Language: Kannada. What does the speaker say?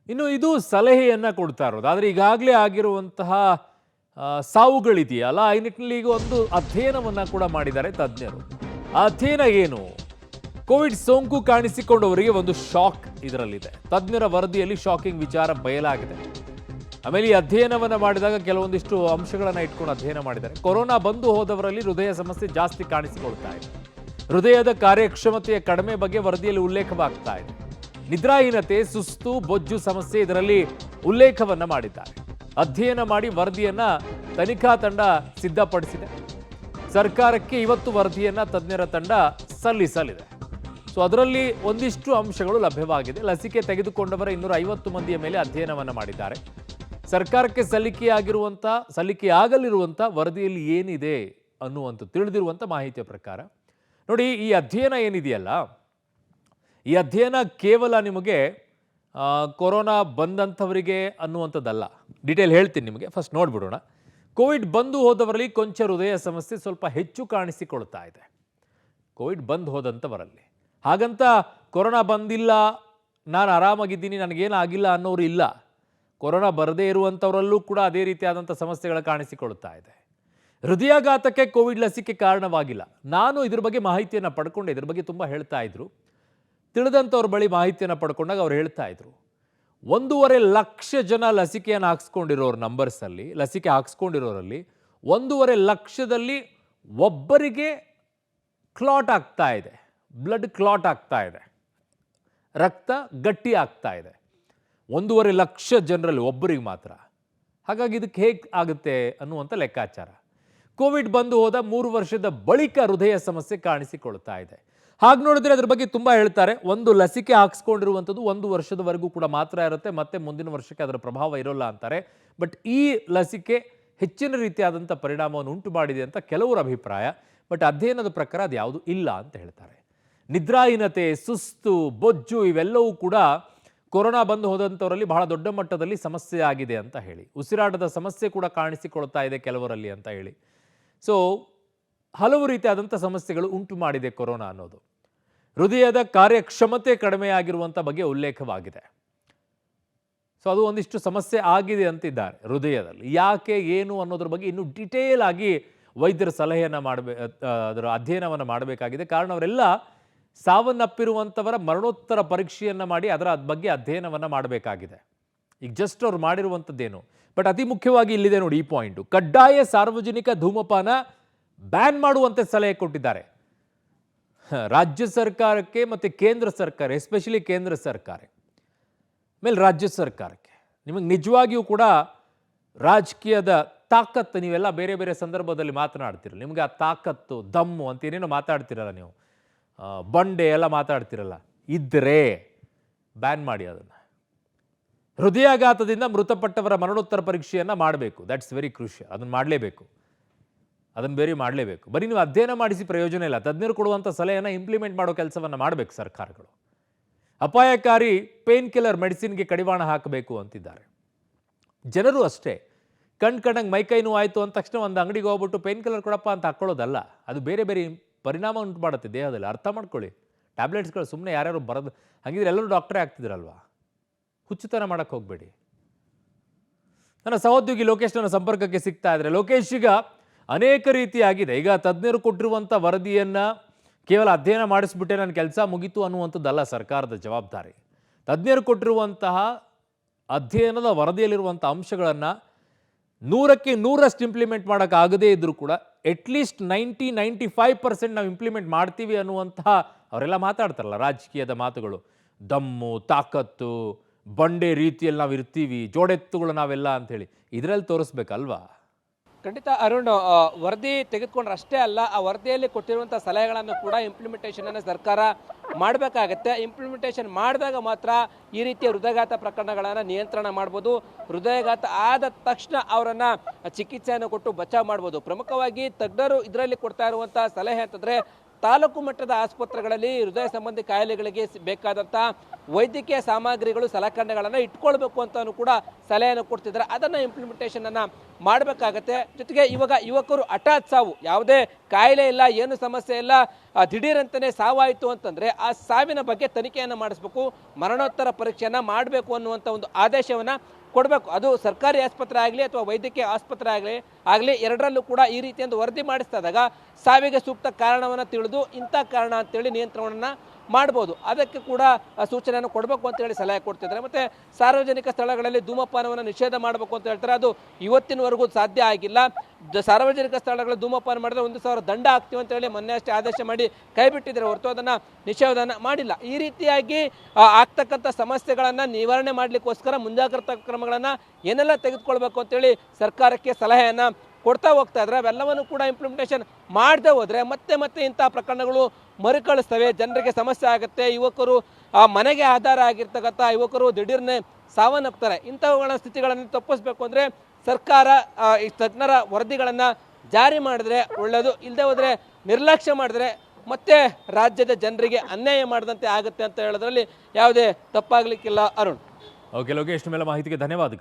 ಇನ್ನು ಇದು ಸಲಹೆಯನ್ನ ಕೊಡ್ತಾ ಇರೋದು. ಆದರೆ ಈಗಾಗಲೇ ಆಗಿರುವಂತಹ ಸಾವುಗಳಿದೆಯಲ್ಲ, ಈ ನಿಟ್ಟಿನಲ್ಲಿ ಈಗ ಒಂದು ಅಧ್ಯಯನವನ್ನ ಕೂಡ ಮಾಡಿದ್ದಾರೆ ತಜ್ಞರು. ಆ ಅಧ್ಯಯನ ಏನು? ಕೋವಿಡ್ ಸೋಂಕು ಕಾಣಿಸಿಕೊಂಡವರಿಗೆ ಒಂದು ಶಾಕ್ ಇದರಲ್ಲಿದೆ. ತಜ್ಞರ ವರದಿಯಲ್ಲಿ ಶಾಕಿಂಗ್ ವಿಚಾರ ಬಯಲಾಗಿದೆ. ಆಮೇಲೆ ಈ ಅಧ್ಯಯನವನ್ನ ಮಾಡಿದಾಗ ಕೆಲವೊಂದಿಷ್ಟು ಅಂಶಗಳನ್ನ ಇಟ್ಕೊಂಡು ಅಧ್ಯಯನ ಮಾಡಿದ್ದಾರೆ. ಕೊರೋನಾ ಬಂದು ಹೋದವರಲ್ಲಿ ಹೃದಯ ಸಮಸ್ಯೆ ಜಾಸ್ತಿ ಕಾಣಿಸಿಕೊಳ್ತಾ ಇದೆ. ಹೃದಯದ ಕಾರ್ಯಕ್ಷಮತೆಯ ಕಡಿಮೆ ಬಗ್ಗೆ ವರದಿಯಲ್ಲಿ ಉಲ್ಲೇಖವಾಗ್ತಾ ಇದೆ. ನಿದ್ರಾಹೀನತೆ, ಸುಸ್ತು, ಬೊಜ್ಜು ಸಮಸ್ಯೆ ಇದರಲ್ಲಿ ಉಲ್ಲೇಖವನ್ನ ಮಾಡಿದ್ದಾರೆ. ಅಧ್ಯಯನ ಮಾಡಿ ವರದಿಯನ್ನ ತನಿಖಾ ತಂಡ ಸಿದ್ಧಪಡಿಸಿದೆ. ಸರ್ಕಾರಕ್ಕೆ ಇವತ್ತು ವರದಿಯನ್ನ ತಜ್ಞರ ತಂಡ ಸಲ್ಲಿಸಲಿದೆ. ಸೊ ಅದರಲ್ಲಿ ಒಂದಿಷ್ಟು ಅಂಶಗಳು ಲಭ್ಯವಾಗಿದೆ. ಲಸಿಕೆ ತೆಗೆದುಕೊಂಡವರ 250 ಮಂದಿಯ ಮೇಲೆ ಅಧ್ಯಯನವನ್ನ ಮಾಡಿದ್ದಾರೆ. ಸರ್ಕಾರಕ್ಕೆ ಸಲ್ಲಿಕೆಯಾಗಲಿರುವಂಥ ವರದಿಯಲ್ಲಿ ಏನಿದೆ ಅನ್ನುವಂಥ ತಿಳಿದಿರುವಂಥ ಮಾಹಿತಿಯ ಪ್ರಕಾರ ನೋಡಿ, ಈ ಅಧ್ಯಯನ ಏನಿದೆಯಲ್ಲ, ಈ ಅಧ್ಯಯನ ಕೇವಲ ನಿಮಗೆ ಕೊರೋನಾ ಬಂದಂಥವರಿಗೆ ಅನ್ನುವಂಥದ್ದಲ್ಲ. ಡೀಟೇಲ್ ಹೇಳ್ತೀನಿ ನಿಮಗೆ. ಫಸ್ಟ್ ನೋಡ್ಬಿಡೋಣ. ಕೋವಿಡ್ ಬಂದು ಹೋದವರಲ್ಲಿ ಕೊಂಚ ಹೃದಯ ಸಮಸ್ಯೆ ಸ್ವಲ್ಪ ಹೆಚ್ಚು ಕಾಣಿಸಿಕೊಳ್ತಾ ಇದೆ. ಕೋವಿಡ್ ಬಂದು ಹೋದಂಥವರಲ್ಲಿ. ಹಾಗಂತ ಕೊರೋನಾ ಬಂದಿಲ್ಲ, ನಾನು ಆರಾಮಾಗಿದ್ದೀನಿ, ನನಗೇನು ಆಗಿಲ್ಲ ಅನ್ನೋರು ಇಲ್ಲ. ಕೊರೋನಾ ಬರದೇ ಇರುವಂಥವರಲ್ಲೂ ಕೂಡ ಅದೇ ರೀತಿಯಾದಂಥ ಸಮಸ್ಯೆಗಳು ಕಾಣಿಸಿಕೊಳ್ತಾ ಇದೆ. ಹೃದಯಾಘಾತಕ್ಕೆ ಕೋವಿಡ್ ಲಸಿಕೆ ಕಾರಣವಾಗಿಲ್ಲ. ನಾನು ಇದ್ರ ಬಗ್ಗೆ ಮಾಹಿತಿಯನ್ನು ಪಡ್ಕೊಂಡೆ. ಇದ್ರ ಬಗ್ಗೆ ತುಂಬ ಹೇಳ್ತಾ ಇದ್ರು. ತಿಳಿದಂಥವ್ರ ಬಳಿ ಮಾಹಿತಿಯನ್ನು ಪಡ್ಕೊಂಡಾಗ ಅವ್ರು ಹೇಳ್ತಾ ಇದ್ರು, 1.5 ಲಕ್ಷ ಜನ ಲಸಿಕೆಯನ್ನು ಹಾಕ್ಸ್ಕೊಂಡಿರೋರು ನಂಬರ್ಸಲ್ಲಿ, ಲಸಿಕೆ ಹಾಕ್ಸ್ಕೊಂಡಿರೋರಲ್ಲಿ 1.5 ಲಕ್ಷದಲ್ಲಿ ಒಬ್ಬರಿಗೆ ಕ್ಲಾಟ್ ಆಗ್ತಾ ಇದೆ, ಬ್ಲಡ್ ಕ್ಲಾಟ್ ಆಗ್ತಾ ಇದೆ, ರಕ್ತ ಗಟ್ಟಿ ಆಗ್ತಾ ಇದೆ. 1.5 ಲಕ್ಷ ಜನರಲ್ಲಿ ಒಬ್ಬರಿಗೆ ಮಾತ್ರ. ಹಾಗಾಗಿ ಇದಕ್ಕೆ ಹೇಗೆ ಆಗುತ್ತೆ ಅನ್ನುವಂಥ ಲೆಕ್ಕಾಚಾರ. ಕೋವಿಡ್ ಬಂದು ಹೋದ 3 ವರ್ಷದ ಬಳಿಕ ಹೃದಯ ಸಮಸ್ಯೆ ಕಾಣಿಸಿಕೊಳ್ತಾ ಇದೆ. ಹಾಗೆ ನೋಡಿದ್ರೆ ಅದ್ರ ಬಗ್ಗೆ ತುಂಬ ಹೇಳ್ತಾರೆ. ಒಂದು ಲಸಿಕೆ ಹಾಕ್ಸ್ಕೊಂಡಿರುವಂಥದ್ದು 1 ವರ್ಷದವರೆಗೂ ಕೂಡ ಮಾತ್ರ ಇರುತ್ತೆ, ಮತ್ತೆ ಮುಂದಿನ ವರ್ಷಕ್ಕೆ ಅದರ ಪ್ರಭಾವ ಇರೋಲ್ಲ ಅಂತಾರೆ. ಬಟ್ ಈ ಲಸಿಕೆ ಹೆಚ್ಚಿನ ರೀತಿಯಾದಂಥ ಪರಿಣಾಮವನ್ನು ಉಂಟು ಮಾಡಿದೆ ಅಂತ ಕೆಲವರ ಅಭಿಪ್ರಾಯ. ಬಟ್ ಅಧ್ಯಯನದ ಪ್ರಕಾರ ಅದು ಯಾವುದು ಇಲ್ಲ ಅಂತ ಹೇಳ್ತಾರೆ. ನಿದ್ರಾಹೀನತೆ, ಸುಸ್ತು, ಬೊಜ್ಜು ಇವೆಲ್ಲವೂ ಕೂಡ ಕೊರೋನಾ ಬಂದು ಹೋದಂಥವರಲ್ಲಿ ಬಹಳ ದೊಡ್ಡ ಮಟ್ಟದಲ್ಲಿ ಸಮಸ್ಯೆ ಆಗಿದೆ ಅಂತ ಹೇಳಿ, ಉಸಿರಾಟದ ಸಮಸ್ಯೆ ಕೂಡ ಕಾಣಿಸಿಕೊಳ್ತಾ ಇದೆ ಕೆಲವರಲ್ಲಿ ಅಂತ ಹೇಳಿ. ಸೊ ಹಲವು ರೀತಿಯಾದಂಥ ಸಮಸ್ಯೆಗಳು ಉಂಟು ಮಾಡಿದೆ ಕೊರೋನಾ ಅನ್ನೋದು. ಹೃದಯದ ಕಾರ್ಯಕ್ಷಮತೆ ಕಡಿಮೆಯಾಗಿರುವಂಥ ಬಗ್ಗೆ ಉಲ್ಲೇಖವಾಗಿದೆ. ಸೊ ಅದು ಒಂದಿಷ್ಟು ಸಮಸ್ಯೆ ಆಗಿದೆ ಅಂತಿದ್ದಾರೆ ಹೃದಯದಲ್ಲಿ. ಯಾಕೆ ಏನು ಅನ್ನೋದ್ರ ಬಗ್ಗೆ ಇನ್ನೂ ಡಿಟೇಲ್ ಆಗಿ ವೈದ್ಯರ ಸಲಹೆಯನ್ನು ಅದರ ಅಧ್ಯಯನವನ್ನು ಮಾಡಬೇಕಾಗಿದೆ. ಕಾರಣ ಅವರೆಲ್ಲ ಸಾವನ್ನಪ್ಪಿರುವಂಥವರ ಮರಣೋತ್ತರ ಪರೀಕ್ಷೆಯನ್ನು ಮಾಡಿ ಅದರ ಬಗ್ಗೆ ಅಧ್ಯಯನವನ್ನು ಮಾಡಬೇಕಾಗಿದೆ. ಈಗ ಜಸ್ಟ್ ಅವ್ರು ಮಾಡಿರುವಂಥದ್ದೇನು. ಬಟ್ ಅತಿ ಮುಖ್ಯವಾಗಿ ಇಲ್ಲಿದೆ ನೋಡಿ ಈ ಪಾಯಿಂಟು. ಕಡ್ಡಾಯ ಸಾರ್ವಜನಿಕ ಧೂಮಪಾನ ಬ್ಯಾನ್ ಮಾಡುವಂತೆ ಸಲಹೆ ಕೊಟ್ಟಿದ್ದಾರೆ ರಾಜ್ಯ ಸರ್ಕಾರಕ್ಕೆ ಮತ್ತು ಕೇಂದ್ರ ಸರ್ಕಾರ, ಎಸ್ಪೆಷಲಿ ಕೇಂದ್ರ ಸರ್ಕಾರ ಮೇಲೆ ರಾಜ್ಯ ಸರ್ಕಾರಕ್ಕೆ. ನಿಮಗೆ ನಿಜವಾಗಿಯೂ ಕೂಡ ರಾಜಕೀಯದ ತಾಕತ್ತು, ನೀವೆಲ್ಲ ಬೇರೆ ಬೇರೆ ಸಂದರ್ಭದಲ್ಲಿ ಮಾತನಾಡ್ತಿರಲ್ಲ, ನಿಮಗೆ ಆ ತಾಕತ್ತು, ದಮ್ಮು ಅಂತ ಏನೇನೋ ಮಾತಾಡ್ತಿರಲ್ಲ, ನೀವು ಬಂಡೆ ಎಲ್ಲ ಮಾತಾಡ್ತಿರಲ್ಲ, ಇದ್ದರೆ ಬ್ಯಾನ್ ಮಾಡಿ ಅದನ್ನು. ಹೃದಯಾಘಾತದಿಂದ ಮೃತಪಟ್ಟವರ ಮರಣೋತ್ತರ ಪರೀಕ್ಷೆಯನ್ನು ಮಾಡಬೇಕು. That's very crucial. ಅದನ್ನು ಮಾಡಲೇಬೇಕು, ಅದನ್ನು ಬೇರೆ ಮಾಡಲೇಬೇಕು. ಬರೀ ನೀವು ಅಧ್ಯಯನ ಮಾಡಿಸಿ ಪ್ರಯೋಜನ ಇಲ್ಲ. ತಜ್ಞರು ಕೊಡುವಂಥ ಸಲಹೆಯನ್ನು ಇಂಪ್ಲಿಮೆಂಟ್ ಮಾಡೋ ಕೆಲಸವನ್ನು ಮಾಡಬೇಕು ಸರ್ಕಾರಗಳು. ಅಪಾಯಕಾರಿ ಪೇನ್ ಕಿಲ್ಲರ್ ಮೆಡಿಸಿನ್ಗೆ ಕಡಿವಾಣ ಹಾಕಬೇಕು ಅಂತಿದ್ದಾರೆ. ಜನರು ಅಷ್ಟೇ, ಕಣ್ಣಂಗೆ ಮೈಕೈ ನೋವು ಆಯಿತು ಅಂದ ತಕ್ಷಣ ಒಂದು ಅಂಗಡಿಗೆ ಹೋಗ್ಬಿಟ್ಟು ಪೇನ್ ಕಿಲ್ಲರ್ ಕೊಡಪ್ಪ ಅಂತ ಹಾಕ್ಕೊಳ್ಳೋದಲ್ಲ. ಅದು ಬೇರೆ ಬೇರೆ ಪರಿಣಾಮ ಉಂಟು ಮಾಡುತ್ತೆ ದೇಹದಲ್ಲಿ. ಅರ್ಥ ಮಾಡ್ಕೊಳ್ಳಿ. ಟ್ಯಾಬ್ಲೆಟ್ಸ್ಗಳು ಸುಮ್ಮನೆ ಯಾರ್ಯಾರು ಬರೋದು, ಹಾಗಿದ್ರೆ ಎಲ್ಲರೂ ಡಾಕ್ಟ್ರೇ ಆಗ್ತಿದ್ರಲ್ವಾ. ಹುಚ್ಚುತನ ಮಾಡೋಕ್ಕೆ ಹೋಗಬೇಡಿ. ನನ್ನ ಸಹೋದ್ಯೋಗಿ ಲೋಕೇಶ್ ನನ್ನ ಸಂಪರ್ಕಕ್ಕೆ ಸಿಗ್ತಾ ಇದ್ದಾರೆ. ಲೋಕೇಶ್, ಈಗ ಅನೇಕ ರೀತಿಯಾಗಿದೆ. ಈಗ ತಜ್ಞರು ಕೊಟ್ಟಿರುವಂಥ ವರದಿಯನ್ನು ಕೇವಲ ಅಧ್ಯಯನ ಮಾಡಿಸ್ಬಿಟ್ಟೆ ನನ್ನ ಕೆಲಸ ಮುಗೀತು ಅನ್ನುವಂಥದ್ದಲ್ಲ ಸರ್ಕಾರದ ಜವಾಬ್ದಾರಿ. ತಜ್ಞರು ಕೊಟ್ಟಿರುವಂತಹ ಅಧ್ಯಯನದ ವರದಿಯಲ್ಲಿರುವಂಥ ಅಂಶಗಳನ್ನು 100ಕ್ಕೆ 100ರಷ್ಟು ಇಂಪ್ಲಿಮೆಂಟ್ ಮಾಡೋಕ್ಕಾಗದೇ ಇದ್ದರೂ ಕೂಡ ಅಟ್ಲೀಸ್ಟ್ 90-95% ನಾವು ಇಂಪ್ಲಿಮೆಂಟ್ ಮಾಡ್ತೀವಿ ಅನ್ನುವಂತಹ ಅವರೆಲ್ಲ ಮಾತಾಡ್ತಾರಲ್ಲ ರಾಜಕೀಯದ ಮಾತುಗಳು. ದಮ್ಮು, ತಾಕತ್ತು, ಬಂಡೆ ರೀತಿಯಲ್ಲಿ ನಾವು ಇರ್ತೀವಿ, ಜೋಡೆತ್ತುಗಳು ನಾವೆಲ್ಲ ಅಂಥೇಳಿ ಇದರಲ್ಲಿ ತೋರಿಸ್ಬೇಕಲ್ವಾ. ಖಂಡಿತ ಅರುಣ್, ವರದಿ ತೆಗೆದುಕೊಂಡ್ರೆ ಅಷ್ಟೇ ಅಲ್ಲ, ಆ ವರದಿಯಲ್ಲಿ ಕೊಟ್ಟಿರುವಂಥ ಸಲಹೆಗಳನ್ನು ಕೂಡ ಇಂಪ್ಲಿಮೆಂಟೇಷನನ್ನು ಸರ್ಕಾರ ಮಾಡಬೇಕಾಗತ್ತೆ. ಇಂಪ್ಲಿಮೆಂಟೇಷನ್ ಮಾಡಿದಾಗ ಮಾತ್ರ ಈ ರೀತಿಯ ಹೃದಯಾಘಾತ ಪ್ರಕರಣಗಳನ್ನು ನಿಯಂತ್ರಣ ಮಾಡ್ಬೋದು. ಹೃದಯಾಘಾತ ಆದ ತಕ್ಷಣ ಅವರನ್ನು ಚಿಕಿತ್ಸೆಯನ್ನು ಕೊಟ್ಟು ಬಚಾವ್ ಮಾಡ್ಬೋದು. ಪ್ರಮುಖವಾಗಿ ತಜ್ಞರು ಇದರಲ್ಲಿ ಕೊಡ್ತಾ ಇರುವಂಥ ಸಲಹೆ ಅಂತಂದರೆ ತಾಲೂಕು ಮಟ್ಟದ ಆಸ್ಪತ್ರೆಗಳಲ್ಲಿ ಹೃದಯ ಸಂಬಂಧಿ ಕಾಯಿಲೆಗಳಿಗೆ ಬೇಕಾದಂಥ ವೈದ್ಯಕೀಯ ಸಾಮಗ್ರಿಗಳು ಸಲಕರಣೆಗಳನ್ನು ಇಟ್ಕೊಳ್ಬೇಕು ಅಂತಲೂ ಕೂಡ ಸಲಹೆಯನ್ನು ಕೊಡ್ತಿದ್ದಾರೆ. ಅದನ್ನು ಇಂಪ್ಲಿಮೆಂಟೇಷನನ್ನು ಮಾಡಬೇಕಾಗತ್ತೆ. ಜೊತೆಗೆ ಇವಾಗ ಯುವಕರು ಹಠಾತ್ ಸಾವು, ಯಾವುದೇ ಕಾಯಿಲೆ ಇಲ್ಲ, ಏನು ಸಮಸ್ಯೆ ಇಲ್ಲ, ದಿಢೀರಂತಲೇ ಸಾವಾಯಿತು ಅಂತಂದರೆ ಆ ಸಾವಿನ ಬಗ್ಗೆ ತನಿಖೆಯನ್ನು ಮಾಡಿಸ್ಬೇಕು, ಮರಣೋತ್ತರ ಪರೀಕ್ಷೆಯನ್ನು ಮಾಡಬೇಕು ಅನ್ನುವಂಥ ಒಂದು ಆದೇಶವನ್ನು ಕೊಡಬೇಕು. ಅದು ಸರ್ಕಾರಿ ಆಸ್ಪತ್ರೆ ಆಗಲಿ ಅಥವಾ ವೈದ್ಯಕೀಯ ಆಸ್ಪತ್ರೆ ಆಗಲಿ ಎರಡರಲ್ಲೂ ಕೂಡ ಈ ರೀತಿಯೊಂದು ವರದಿ ಮಾಡಿಸಿದಾಗ ಸಾವಿಗೆ ಸೂಕ್ತ ಕಾರಣವನ್ನು ತಿಳಿದು ಇಂಥ ಕಾರಣ ಅಂತೇಳಿ ನಿಯಂತ್ರಣವನ್ನು ಮಾಡ್ಬೋದು. ಅದಕ್ಕೆ ಕೂಡ ಸೂಚನೆಯನ್ನು ಕೊಡಬೇಕು ಅಂತೇಳಿ ಸಲಹೆ ಕೊಡ್ತಿದ್ದಾರೆ. ಮತ್ತು ಸಾರ್ವಜನಿಕ ಸ್ಥಳಗಳಲ್ಲಿ ಧೂಮಪಾನವನ್ನು ನಿಷೇಧ ಮಾಡಬೇಕು ಅಂತ ಹೇಳ್ತಾರೆ. ಅದು ಇವತ್ತಿನವರೆಗೂ ಸಾಧ್ಯ ಆಗಿಲ್ಲ. ಸಾರ್ವಜನಿಕ ಸ್ಥಳಗಳಲ್ಲಿ ಧೂಮಪಾನ ಮಾಡಿದ್ರೆ 1,000 ದಂಡ ಹಾಕ್ತೀವಿ ಅಂತೇಳಿ ಮೊನ್ನೆ ಅಷ್ಟೇ ಆದೇಶ ಮಾಡಿ ಕೈ ಬಿಟ್ಟಿದ್ದಾರೆ ಹೊರತು ಅದನ್ನು ನಿಷೇಧನ ಮಾಡಿಲ್ಲ. ಈ ರೀತಿಯಾಗಿ ಆಗ್ತಕ್ಕಂಥ ಸಮಸ್ಯೆಗಳನ್ನು ನಿವಾರಣೆ ಮಾಡಲಿಕ್ಕೋಸ್ಕರ ಮುಂಜಾಗ್ರತಾ ಕ್ರಮಗಳನ್ನು ಏನೆಲ್ಲ ತೆಗೆದುಕೊಳ್ಬೇಕು ಅಂತೇಳಿ ಸರ್ಕಾರಕ್ಕೆ ಸಲಹೆಯನ್ನು ಕೊಡ್ತಾ ಹೋಗ್ತಾ ಇದ್ದಾರೆ. ಅವೆಲ್ಲವನ್ನು ಕೂಡ ಇಂಪ್ಲಿಮೆಂಟೇಷನ್ ಮಾಡದೆ ಹೋದರೆ ಮತ್ತೆ ಇಂಥ ಪ್ರಕರಣಗಳು ಮರುಕಳಿಸ್ತವೆ, ಜನರಿಗೆ ಸಮಸ್ಯೆ ಆಗುತ್ತೆ. ಯುವಕರು ಮನೆಗೆ ಆಧಾರ ಆಗಿರ್ತಕ್ಕಂಥ ಯುವಕರು ದಿಢೀರ್ನೆ ಸಾವನ್ನಪ್ತಾರೆ. ಇಂಥವುಗಳ ಸ್ಥಿತಿಗಳನ್ನು ತಪ್ಪಿಸ್ಬೇಕು ಅಂದರೆ ಸರ್ಕಾರ ಈ ತಜ್ಞರ ವರದಿಗಳನ್ನು ಜಾರಿ ಮಾಡಿದ್ರೆ ಒಳ್ಳೆಯದು. ಇಲ್ಲದೆ ಹೋದರೆ ನಿರ್ಲಕ್ಷ್ಯ ಮಾಡಿದ್ರೆ ಮತ್ತೆ ರಾಜ್ಯದ ಜನರಿಗೆ ಅನ್ಯಾಯ ಮಾಡಿದಂತೆ ಆಗುತ್ತೆ ಅಂತ ಹೇಳೋದ್ರಲ್ಲಿ ಯಾವುದೇ ತಪ್ಪಾಗಲಿಕ್ಕಿಲ್ಲ. ಅರುಣ್. ಓಕೆ ಲೋಕೇಶ್, ನಿಮ್ಮೆಲ್ಲ ಮಾಹಿತಿಗೆ ಧನ್ಯವಾದಗಳು.